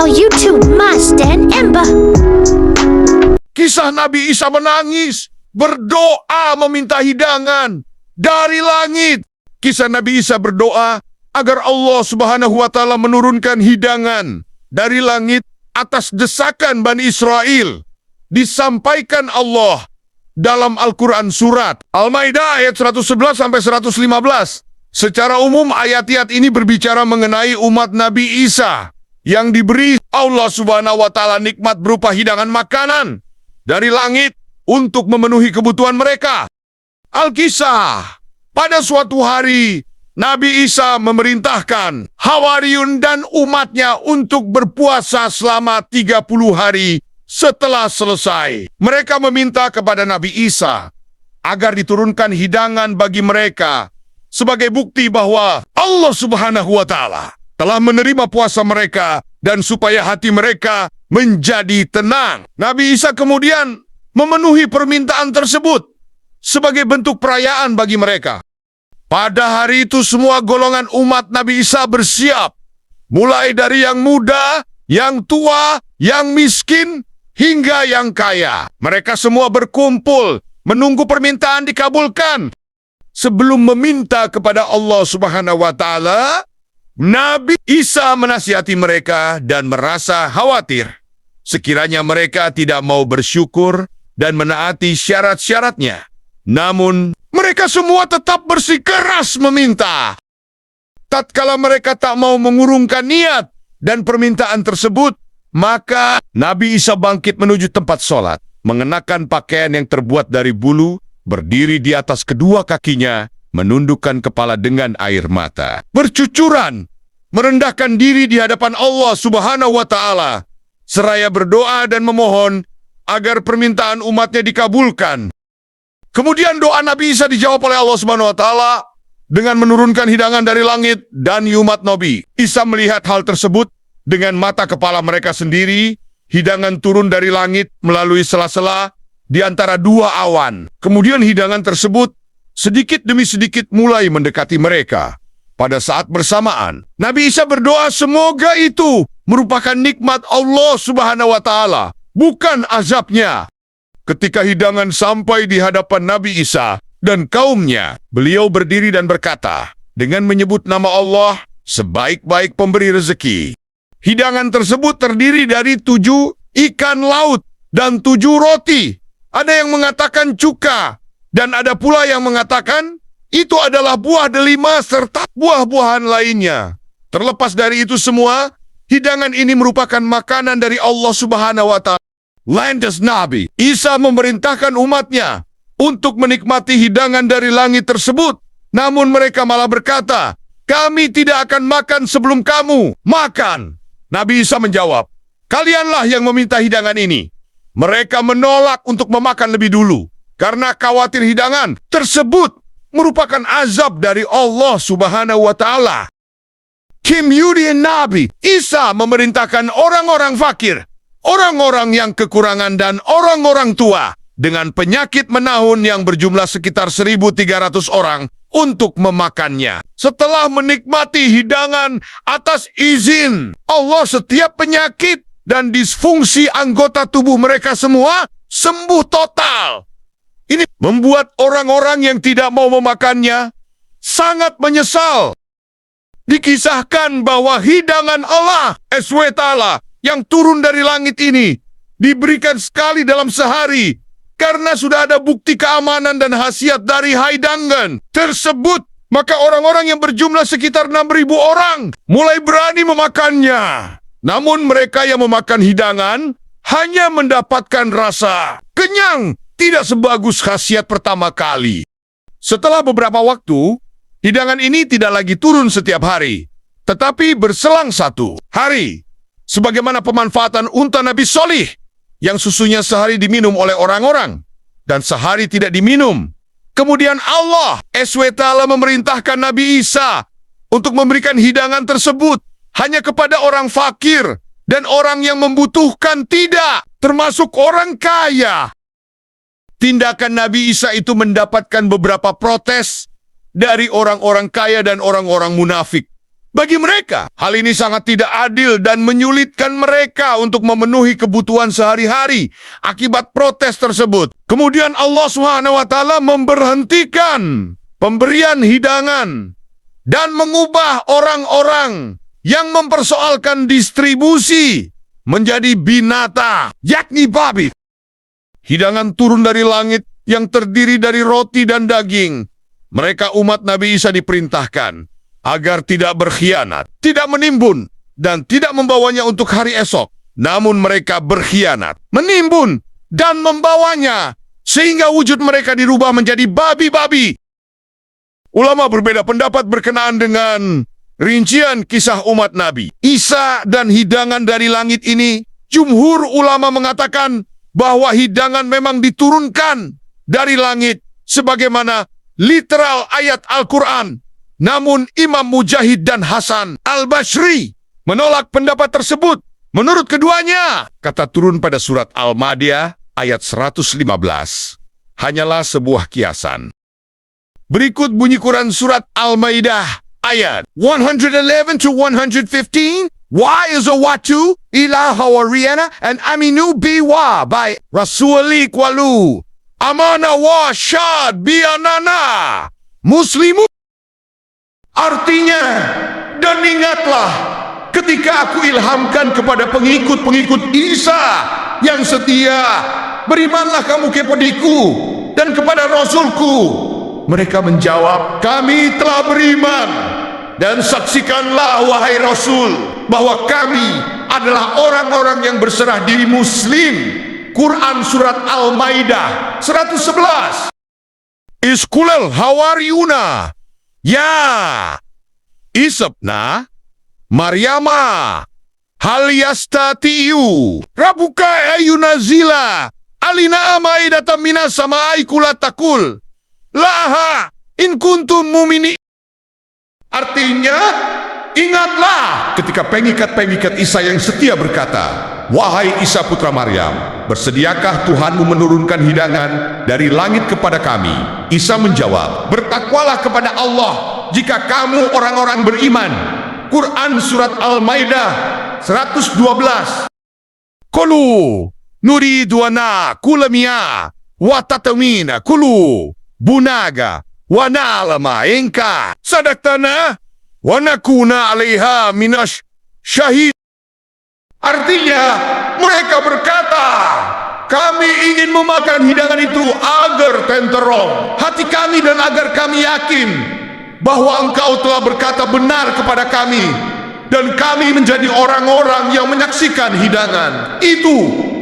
channel YouTube Mas dan Ember. Kisah Nabi Isa menangis, berdoa meminta hidangan dari langit. Kisah Nabi Isa berdoa agar Allah Subhanahu wa Ta'ala menurunkan hidangan dari langit atas desakan Bani Israel. Disampaikan Allah dalam Al-Quran surat Al-Maidah ayat 111 sampai 115. Secara umum ayat-ayat ini berbicara mengenai umat Nabi Isa yang diberi Allah Subhanahu wa Ta'ala nikmat berupa hidangan makanan dari langit untuk memenuhi kebutuhan mereka. Alkisah, pada suatu hari Nabi Isa memerintahkan Hawariyun dan umatnya untuk berpuasa selama 30 hari. Setelah selesai, mereka meminta kepada Nabi Isa agar diturunkan hidangan bagi mereka sebagai bukti bahwa Allah Subhanahu wa Ta'ala telah menerima puasa mereka dan supaya hati mereka menjadi tenang. Nabi Isa kemudian memenuhi permintaan tersebut sebagai bentuk perayaan bagi mereka. Pada hari itu semua golongan umat Nabi Isa bersiap, mulai dari yang muda, yang tua, yang miskin, hingga yang kaya. Mereka semua berkumpul menunggu permintaan dikabulkan. Sebelum meminta kepada Allah Subhanahu wa Ta'ala, Nabi Isa menasihati mereka dan merasa khawatir sekiranya mereka tidak mau bersyukur dan menaati syarat-syaratnya. Namun, mereka semua tetap bersikeras meminta. Tatkala mereka tak mau mengurungkan niat dan permintaan tersebut, maka Nabi Isa bangkit menuju tempat sholat, mengenakan pakaian yang terbuat dari bulu, berdiri di atas kedua kakinya, menundukkan kepala dengan air mata, bercucuran, merendahkan diri di hadapan Allah Subhanahu wa Ta'ala, seraya berdoa dan memohon agar permintaan umatnya dikabulkan. Kemudian doa Nabi Isa dijawab oleh Allah Subhanahu wa Ta'ala dengan menurunkan hidangan dari langit dan umat Nabi Isa melihat hal tersebut dengan mata kepala mereka sendiri. Hidangan turun dari langit melalui sela-sela di antara dua awan. Kemudian hidangan tersebut sedikit demi sedikit mulai mendekati mereka. Pada saat bersamaan, Nabi Isa berdoa semoga itu merupakan nikmat Allah Subhanahu wa Ta'ala, bukan azabnya. Ketika hidangan sampai di hadapan Nabi Isa dan kaumnya, beliau berdiri dan berkata dengan menyebut nama Allah, sebaik-baik pemberi rezeki. Hidangan tersebut terdiri dari 7 ikan laut dan 7 roti. Ada yang mengatakan cuka, dan ada pula yang mengatakan itu adalah buah delima serta buah-buahan lainnya. Terlepas dari itu semua, hidangan ini merupakan makanan dari Allah Subhanahu wa Ta'ala. Lantas Nabi Isa memerintahkan umatnya untuk menikmati hidangan dari langit tersebut. Namun mereka malah berkata, kami tidak akan makan sebelum kamu makan. Nabi Isa menjawab, kalianlah yang meminta hidangan ini. Mereka menolak untuk memakan lebih dulu karena khawatir hidangan tersebut merupakan azab dari Allah Subhanahu wa Ta'ala. Kemudian Nabi Isa memerintahkan orang-orang fakir, orang-orang yang kekurangan dan orang-orang tua dengan penyakit menahun yang berjumlah sekitar 1.300 orang untuk memakannya. Setelah menikmati hidangan atas izin Allah, setiap penyakit dan disfungsi anggota tubuh mereka semua sembuh total. Ini membuat orang-orang yang tidak mau memakannya sangat menyesal. Dikisahkan bahwa hidangan Allah SWT yang turun dari langit ini diberikan sekali dalam sehari karena sudah ada bukti keamanan dan khasiat dari hidangan tersebut. Maka orang-orang yang berjumlah sekitar 6.000 orang mulai berani memakannya. Namun mereka yang memakan hidangan hanya mendapatkan rasa kenyang, tidak sebagus khasiat pertama kali. Setelah beberapa waktu, hidangan ini tidak lagi turun setiap hari, tetapi berselang 1 hari. Sebagaimana pemanfaatan unta Nabi Solih yang susunya sehari diminum oleh orang-orang dan sehari tidak diminum. Kemudian Allah SWT memerintahkan Nabi Isa untuk memberikan hidangan tersebut hanya kepada orang fakir dan orang yang membutuhkan, tidak termasuk orang kaya. Tindakan Nabi Isa itu mendapatkan beberapa protes dari orang-orang kaya dan orang-orang munafik. bagi mereka. Hal ini sangat tidak adil dan menyulitkan mereka untuk memenuhi kebutuhan sehari-hari akibat protes tersebut. Kemudian Allah SWT memberhentikan pemberian hidangan dan mengubah orang-orang yang mempersoalkan distribusi menjadi binatang, yakni babi. Hidangan turun dari langit yang terdiri dari roti dan daging. Mereka umat Nabi Isa diperintahkan agar tidak berkhianat, tidak menimbun, dan tidak membawanya untuk hari esok. Namun mereka berkhianat, menimbun, dan membawanya, sehingga wujud mereka dirubah menjadi babi-babi. Ulama berbeda pendapat berkenaan dengan rincian kisah umat Nabi Isa dan hidangan dari langit ini. Jumhur ulama mengatakan bahwa hidangan memang diturunkan dari langit, sebagaimana literal ayat Al-Quran. Namun Imam Mujahid dan Hasan Al-Basri menolak pendapat tersebut. Menurut keduanya, kata turun pada surat Al-Maidah ayat 115 hanyalah sebuah kiasan. Berikut bunyi Quran surat Al-Maidah ayat 111 to 115. Wa izawatu ila hawariyana and aminu biwa by rasuli kwalu amana wa syad bianana muslimu. Artinya, dan ingatlah ketika aku ilhamkan kepada pengikut-pengikut Isa yang setia, berimanlah kamu kepadaku dan kepada Rasulku. Mereka menjawab, kami telah beriman. Dan saksikanlah wahai Rasul bahwa kami adalah orang-orang yang berserah diri Muslim. Quran surat Al-Maidah 111. Iskulal hawariyuna ya isabna Maryama hal yastatiu rabuka ayunazila alina maidatan minas samai kulatakul laha in kuntum mu'minin. Artinya, ingatlah ketika pengikat-pengikat Isa yang setia berkata, wahai Isa putra Maryam, bersediakah Tuhanmu menurunkan hidangan dari langit kepada kami? Isa menjawab, bertakwalah kepada Allah jika kamu orang-orang beriman. Quran surat Al-Maidah 112. Kulu nuriduana kulamia watatamina kulu bunaga wanalama engka sadaktana wanakuna alaiha minash syahid. Artinya, mereka berkata, kami ingin memakan hidangan itu agar tenterom hati kami dan agar kami yakin bahwa engkau telah berkata benar kepada kami dan kami menjadi orang-orang yang menyaksikan hidangan. Itu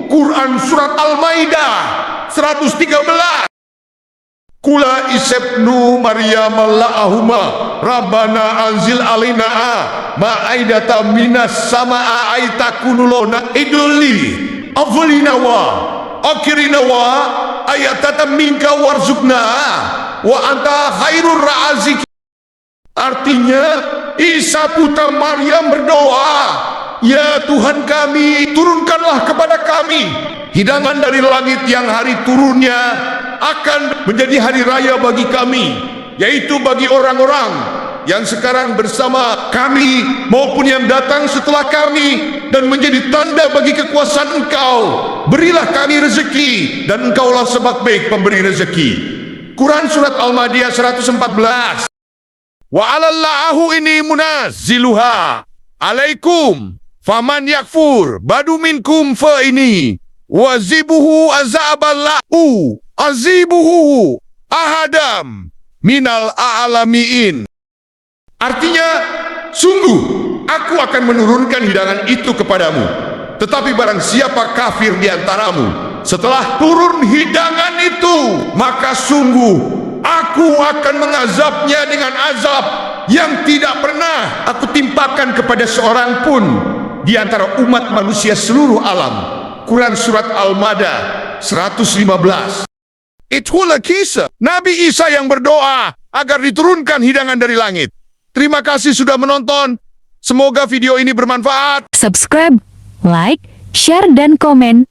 Quran surat Al-Maidah 113. Kula isebnu Maryam la'ahuma Rabbana anzil alina ma'aidata minas sama'a aitakunulona iduli avlina wa akhirina wa ayatata minka warzukna wa anta khairur ra'azik. Artinya, Isa putra Maryam berdoa, ya Tuhan kami, turunkanlah kepada kami hidangan dari langit yang hari turunnya akan menjadi hari raya bagi kami, yaitu bagi orang-orang yang sekarang bersama kami maupun yang datang setelah kami, dan menjadi tanda bagi kekuasaan Engkau. Berilah kami rezeki dan Engkaulah sebaik-baik pemberi rezeki. Quran surat Al-Maidah 114. Wa 'alallahu ini munazziluha alaikum faman yakfur badu minkum fa ini wazibuhu azaballahu azibuhu ahadam minal a'lamiin. Artinya, sungguh aku akan menurunkan hidangan itu kepadamu, tetapi barang siapa kafir di antaramu setelah turun hidangan itu, maka sungguh aku akan mengazabnya dengan azab yang tidak pernah aku timpakan kepada seorang pun di antara umat manusia seluruh alam. Quran surat Al-Maidah 115. Itulah kisah Nabi Isa yang berdoa agar diturunkan hidangan dari langit. Terima kasih sudah menonton. Semoga video ini bermanfaat. Subscribe, like, share, dan komen